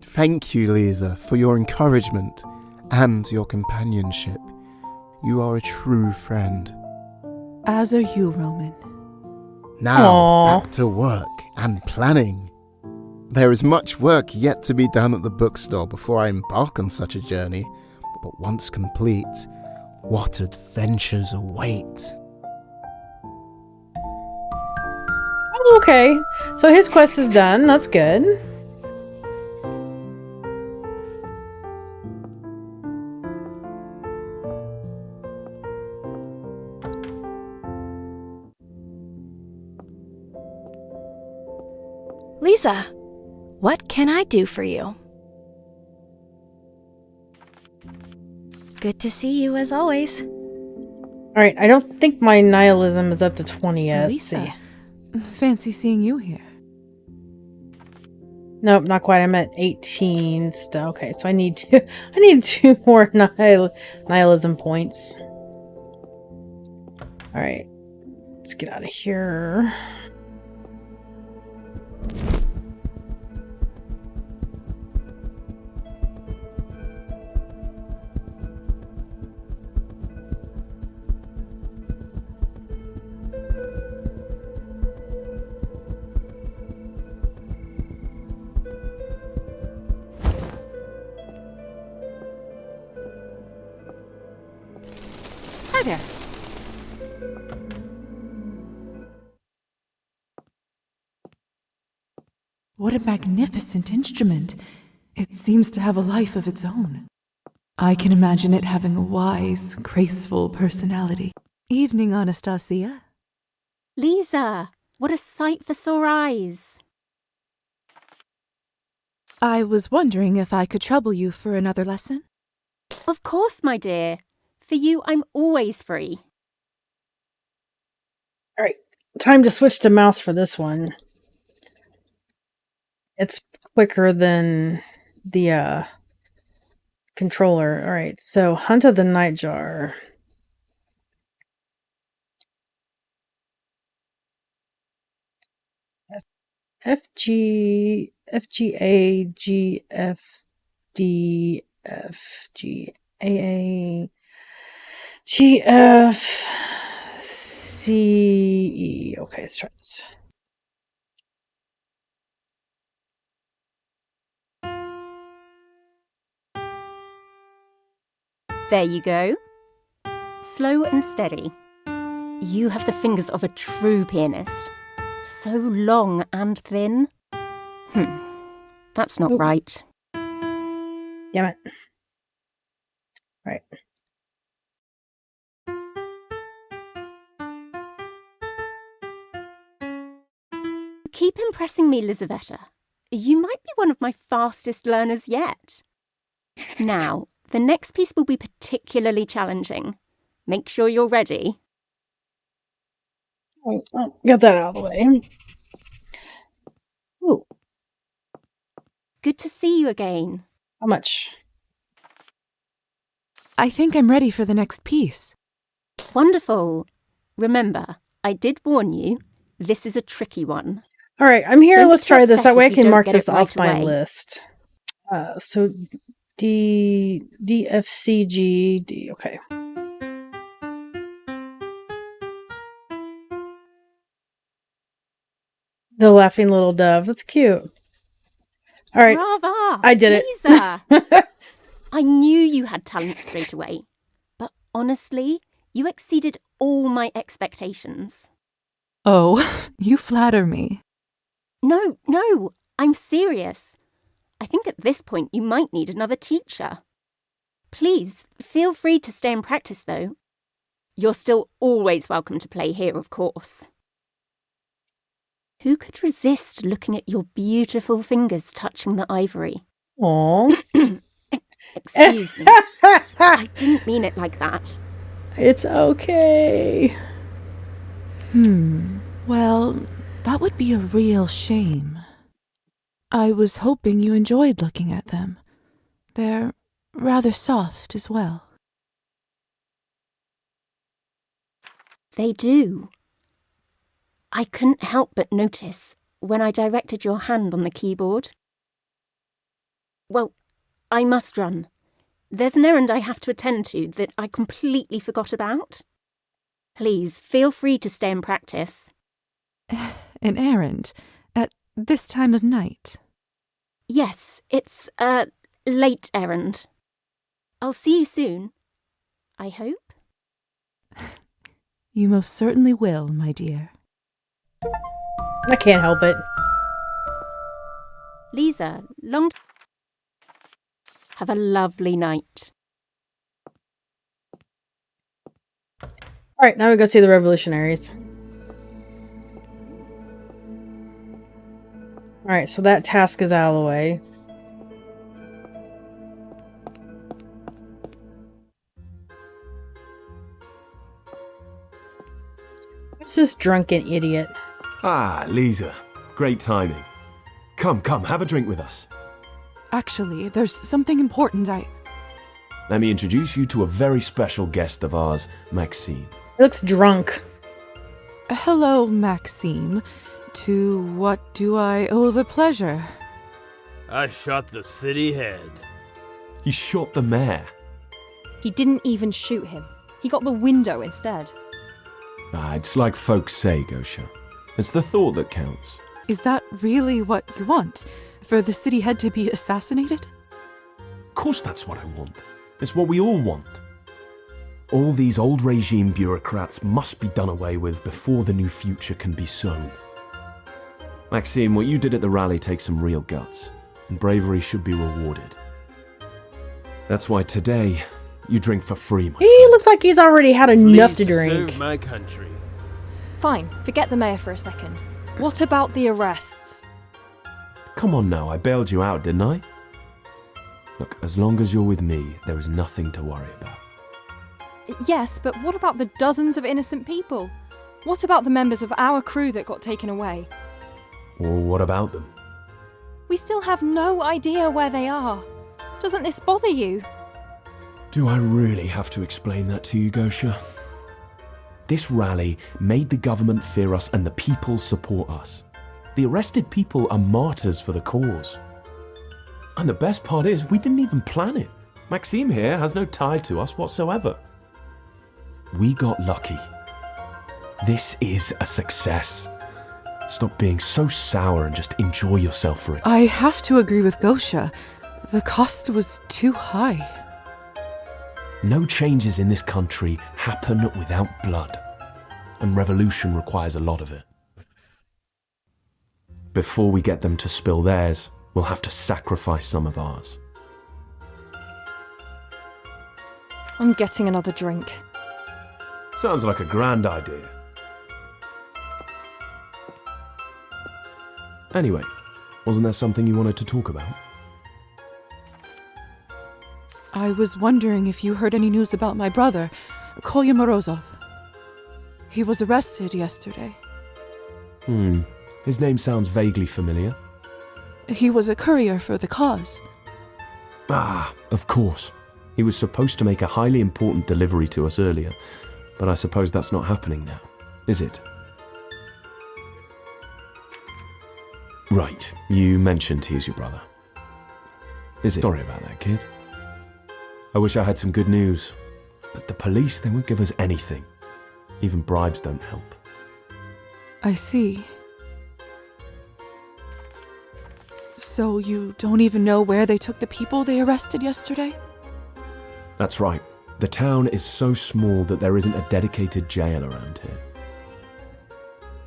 Thank you, Liza, for your encouragement and your companionship. You are a true friend. As are you, Roman. Now, Aww. back to work and planning. There is much work yet to be done at the bookstore before I embark on such a journey, but once complete, what adventures await? Okay, so his quest is done. That's good. Liza, what can I do for you? Good to see you as always. Alright, I don't think my nihilism is up to 20 yet. Let's Lisa, see. fancy seeing you here. Nope, not quite. I'm at 18 still. Okay, so I need 2 more nihilism points. Alright. Let's get out of here. Hi there. What a magnificent instrument. It seems to have a life of its own. I can imagine it having a wise, graceful personality. Evening, Anastasia. Liza, what a sight for sore eyes. I was wondering if I could trouble you for another lesson. Of course, my dear. For you, I'm always free. Alright, time to switch to mouse for this one. It's quicker than the controller. Alright, so Hunt of the Nightjar. F G A G F D F G A G F C E. Okay, let's try this. There you go. Slow and steady. You have the fingers of a true pianist. So long and thin. That's not right. Damn it. Right. Keep impressing me, Lizaveta. You might be one of my fastest learners yet. Now, the next piece will be particularly challenging. Make sure you're ready. Oh, get that out of the way. Ooh. Good to see you again. How much? I think I'm ready for the next piece. Wonderful. Remember, I did warn you, this is a tricky one. Alright, I'm here. Don't Let's get try this. upset That way I if you can don't mark get this it off right my away. list. So D F C G D. Okay. The laughing little dove. That's cute. All right. Brava! I did Liza! it. I knew you had talent straight away. But honestly, you exceeded all my expectations. Oh, you flatter me. No, I'm serious. I think at this point you might need another teacher. Please, feel free to stay and practice, though. You're still always welcome to play here, of course. Who could resist looking at your beautiful fingers touching the ivory? Aww. Excuse me. I didn't mean it like that. It's okay. Well, that would be a real shame. I was hoping you enjoyed looking at them. They're rather soft as well. They do. I couldn't help but notice when I directed your hand on the keyboard. Well, I must run. There's an errand I have to attend to that I completely forgot about. Please, feel free to stay and practice. An errand? At this time of night? Yes, it's a late errand. I'll see you soon. I hope. You most certainly will, my dear. I can't help it. Liza, have a lovely night. Alright, now we go see the revolutionaries. Alright, so that task is out of the way. Who's this drunken idiot? Ah, Liza. Great timing. Come, have a drink with us. Actually, there's something important Let me introduce you to a very special guest of ours, Maxime. He looks drunk. Hello, Maxime. To what do I owe the pleasure? I shot the city head. He shot the mayor. He didn't even shoot him. He got the window instead. It's like folks say, Gosha. It's the thought that counts. Is that really what you want? For the city head to be assassinated? Of course that's what I want. It's what we all want. All these old regime bureaucrats must be done away with before the new future can be sown. Maxime, what you did at the rally takes some real guts, and bravery should be rewarded. That's why today, you drink for free, my He friend. looks like he's already had enough to Pleased drink. serve my country. Fine, forget the mayor for a second. What about the arrests? Come on now, I bailed you out, didn't I? Look, as long as you're with me, there is nothing to worry about. Yes, but what about the dozens of innocent people? What about the members of our crew that got taken away? Well, what about them? We still have no idea where they are. Doesn't this bother you? Do I really have to explain that to you, Gosha? This rally made the government fear us and the people support us. The arrested people are martyrs for the cause. And the best part is, we didn't even plan it. Maxime here has no tie to us whatsoever. We got lucky. This is a success. Stop being so sour and just enjoy yourself for it. I have to agree with Gosha. The cost was too high. No changes in this country happen without blood, and revolution requires a lot of it. Before we get them to spill theirs, we'll have to sacrifice some of ours. I'm getting another drink. Sounds like a grand idea. Anyway, wasn't there something you wanted to talk about? I was wondering if you heard any news about my brother, Kolya Morozov. He was arrested yesterday. His name sounds vaguely familiar. He was a courier for the cause. Ah, of course. He was supposed to make a highly important delivery to us earlier, but I suppose that's not happening now, is it? Right, you mentioned he's your brother. Is it? Sorry about that, kid. I wish I had some good news, but the police, they won't give us anything. Even bribes don't help. I see. So you don't even know where they took the people they arrested yesterday? That's right. The town is so small that there isn't a dedicated jail around here.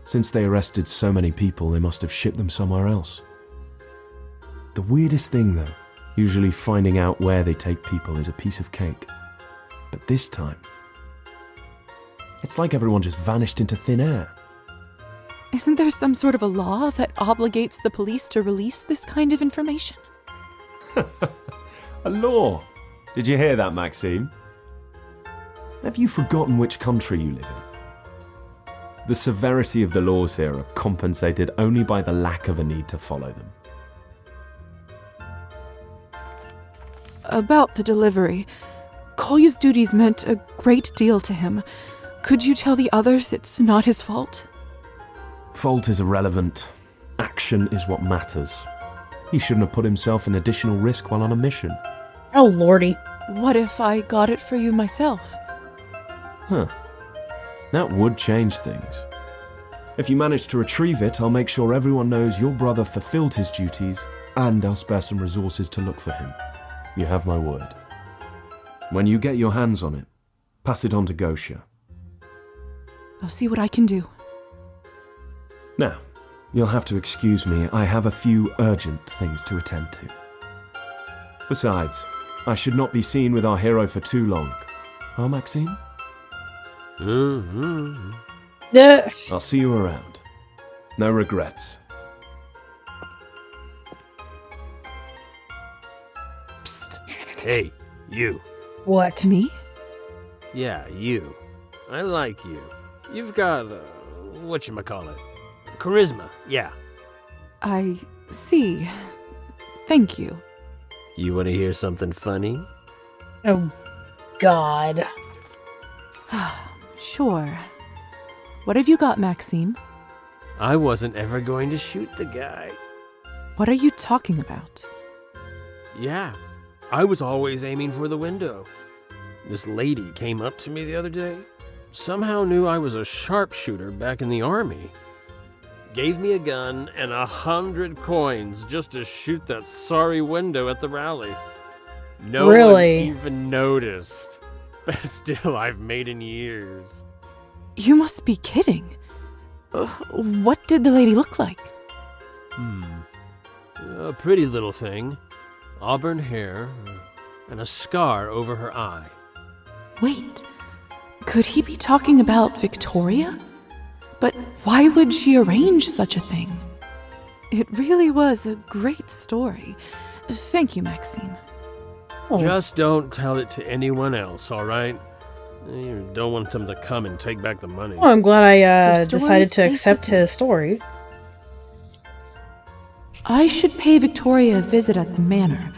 Since they arrested so many people, they must have shipped them somewhere else. The weirdest thing, though, usually finding out where they take people is a piece of cake. But this time, it's like everyone just vanished into thin air. Isn't there some sort of a law that obligates the police to release this kind of information? A law? Did you hear that, Maxime? Have you forgotten which country you live in? The severity of the laws here are compensated only by the lack of a need to follow them. About the delivery, Kolya's duties meant a great deal to him. Could you tell the others it's not his fault? Fault is irrelevant. Action is what matters. He shouldn't have put himself in additional risk while on a mission. Oh, lordy. What if I got it for you myself? Huh. That would change things. If you manage to retrieve it, I'll make sure everyone knows your brother fulfilled his duties, and I'll spare some resources to look for him. You have my word. When you get your hands on it, pass it on to Gosha. I'll see what I can do. Now, you'll have to excuse me. I have a few urgent things to attend to. Besides, I should not be seen with our hero for too long. Huh, Maxime? Yes. I'll see you around. No regrets. Psst. Hey, you. What? Me? Yeah, you. I like you. You've got, whatchamacallit? Charisma, yeah. I see. Thank you. You want to hear something funny? Oh, God. Sure. What have you got, Maxime? I wasn't ever going to shoot the guy. What are you talking about? Yeah, I was always aiming for the window. This lady came up to me the other day. Somehow knew I was a sharpshooter back in the army. Gave me a gun and 100 coins just to shoot that sorry window at the rally. No Really? one even noticed. Best deal I've made in years. You must be kidding. What did the lady look like? A pretty little thing. Auburn hair and a scar over her eye. Wait, could he be talking about Victoria? But why would she arrange such a thing? It really was a great story. Thank you, Maxime. Oh. Just don't tell it to anyone else, all right? You don't want them to come and take back the money. Well, I'm glad I Your story decided is to safe accept with me. his story. I should pay Victoria a visit at the manor.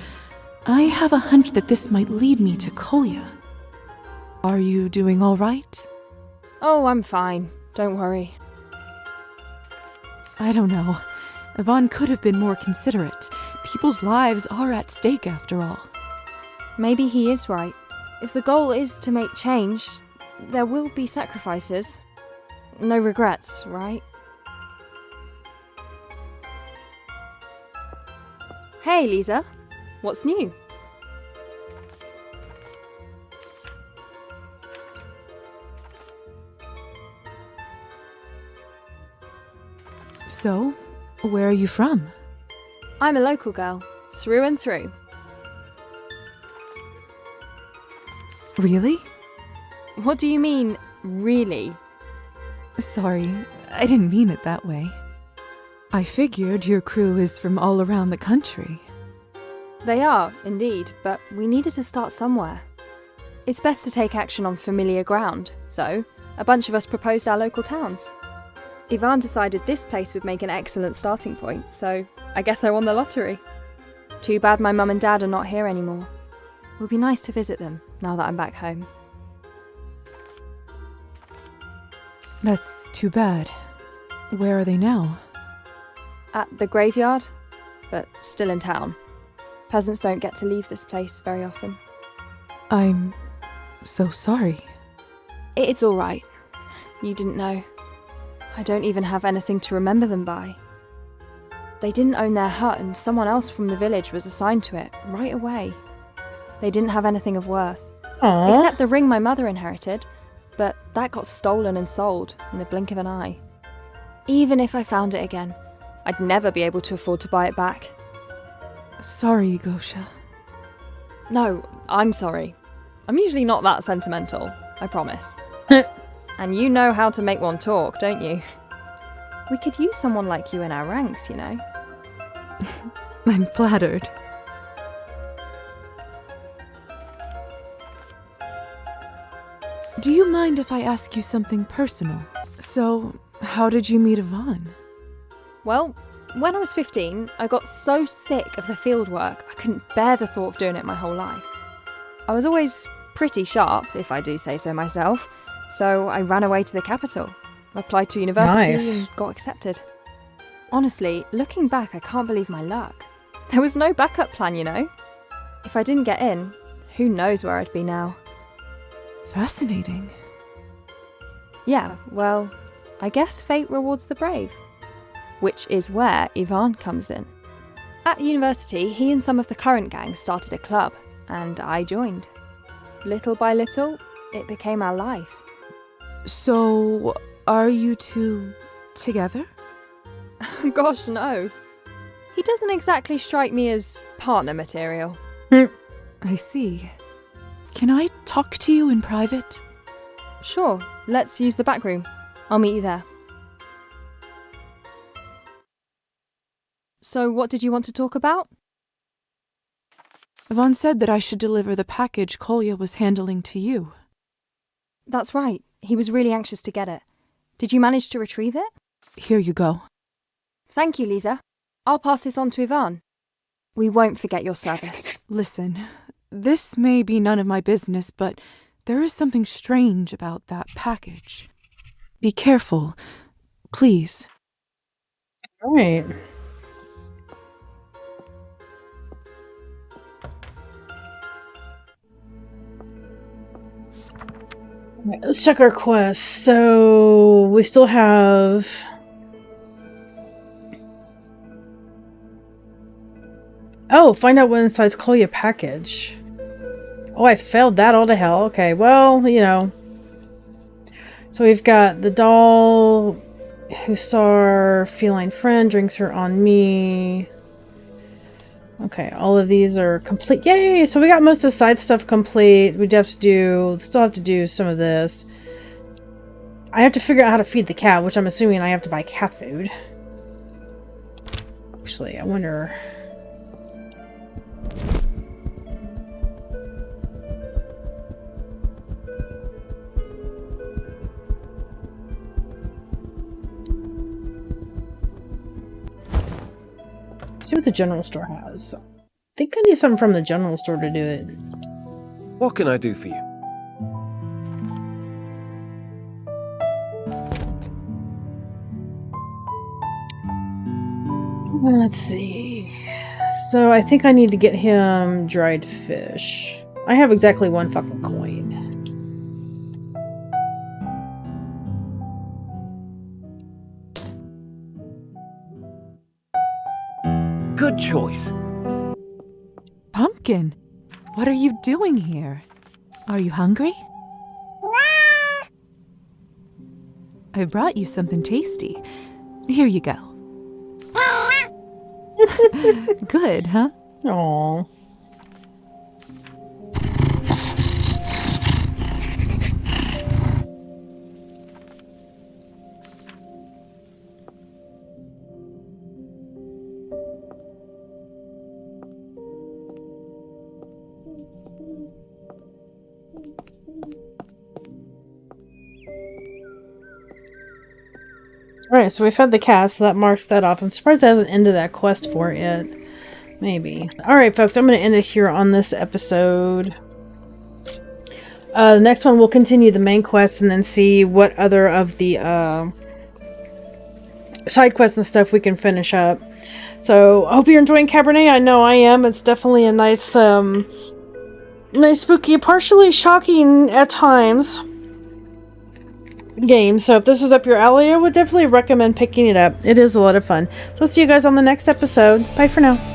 I have a hunch that this might lead me to Kolya. Are you doing all right? Oh, I'm fine. Don't worry. I don't know. Yvonne could have been more considerate. People's lives are at stake, after all. Maybe he is right. If the goal is to make change, there will be sacrifices. No regrets, right? Hey, Liza. What's new? So, where are you from? I'm a local girl, through and through. Really? What do you mean, really? Sorry, I didn't mean it that way. I figured your crew is from all around the country. They are, indeed, but we needed to start somewhere. It's best to take action on familiar ground, so a bunch of us proposed our local towns. Yvonne decided this place would make an excellent starting point, so I guess I won the lottery. Too bad my mum and dad are not here anymore. It would be nice to visit them, now that I'm back home. That's too bad. Where are they now? At the graveyard, but still in town. Peasants don't get to leave this place very often. I'm so sorry. It's all right. You didn't know. I don't even have anything to remember them by. They didn't own their hut and someone else from the village was assigned to it right away. They didn't have anything of worth, Aww. Except the ring my mother inherited, but that got stolen and sold in the blink of an eye. Even if I found it again, I'd never be able to afford to buy it back. Sorry, Gosha. No, I'm sorry. I'm usually not that sentimental, I promise. And you know how to make one talk, don't you? We could use someone like you in our ranks, you know. I'm flattered. Do you mind if I ask you something personal? So, how did you meet Yvonne? Well, when I was 15, I got so sick of the field work, I couldn't bear the thought of doing it my whole life. I was always pretty sharp, if I do say so myself, so I ran away to the capital, applied to university and got accepted. Honestly, looking back, I can't believe my luck. There was no backup plan, you know. If I didn't get in, who knows where I'd be now. Fascinating. Yeah, well, I guess fate rewards the brave. Which is where Yvonne comes in. At university, he and some of the current gang started a club, and I joined. Little by little, it became our life. So, are you two together? Gosh, no. He doesn't exactly strike me as partner material. I see. Can I talk to you in private? Sure, let's use the back room. I'll meet you there. So what did you want to talk about? Yvonne said that I should deliver the package Kolya was handling to you. That's right. He was really anxious to get it. Did you manage to retrieve it? Here you go. Thank you, Liza. I'll pass this on to Yvonne. We won't forget your service. Listen, this may be none of my business, but there is something strange about that package. Be careful, please. All right. Alright, let's check our quests. So we still have find out what inside's Kolya package. Oh, I failed that all to hell. Okay, well, you know. So we've got the doll, Hussar, feline friend, drinks her on me. Okay, all of these are complete. Yay! So we got most of the side stuff complete. Still have to do some of this. I have to figure out how to feed the cat, which I'm assuming I have to buy cat food. Actually, I wonder. See what the general store has. I think I need something from the general store to do it. What can I do for you? Let's see. So I think I need to get him dried fish. I have exactly one fucking coin. Good choice. Pumpkin, what are you doing here? Are you hungry? I brought you something tasty. Here you go. Good, huh? Aww. Alright, so we fed the cat, so that marks that off. I'm surprised it hasn't ended that quest for it yet. Maybe. Alright, folks, I'm going to end it here on this episode. The next one, we'll continue the main quest and then see what other of the side quests and stuff we can finish up. So, I hope you're enjoying Cabernet. I know I am. It's definitely a nice, nice, spooky, partially shocking at times game. So if this is up your alley, I would definitely recommend picking it up. It is a lot of fun. So I'll see you guys on the next episode. Bye for now.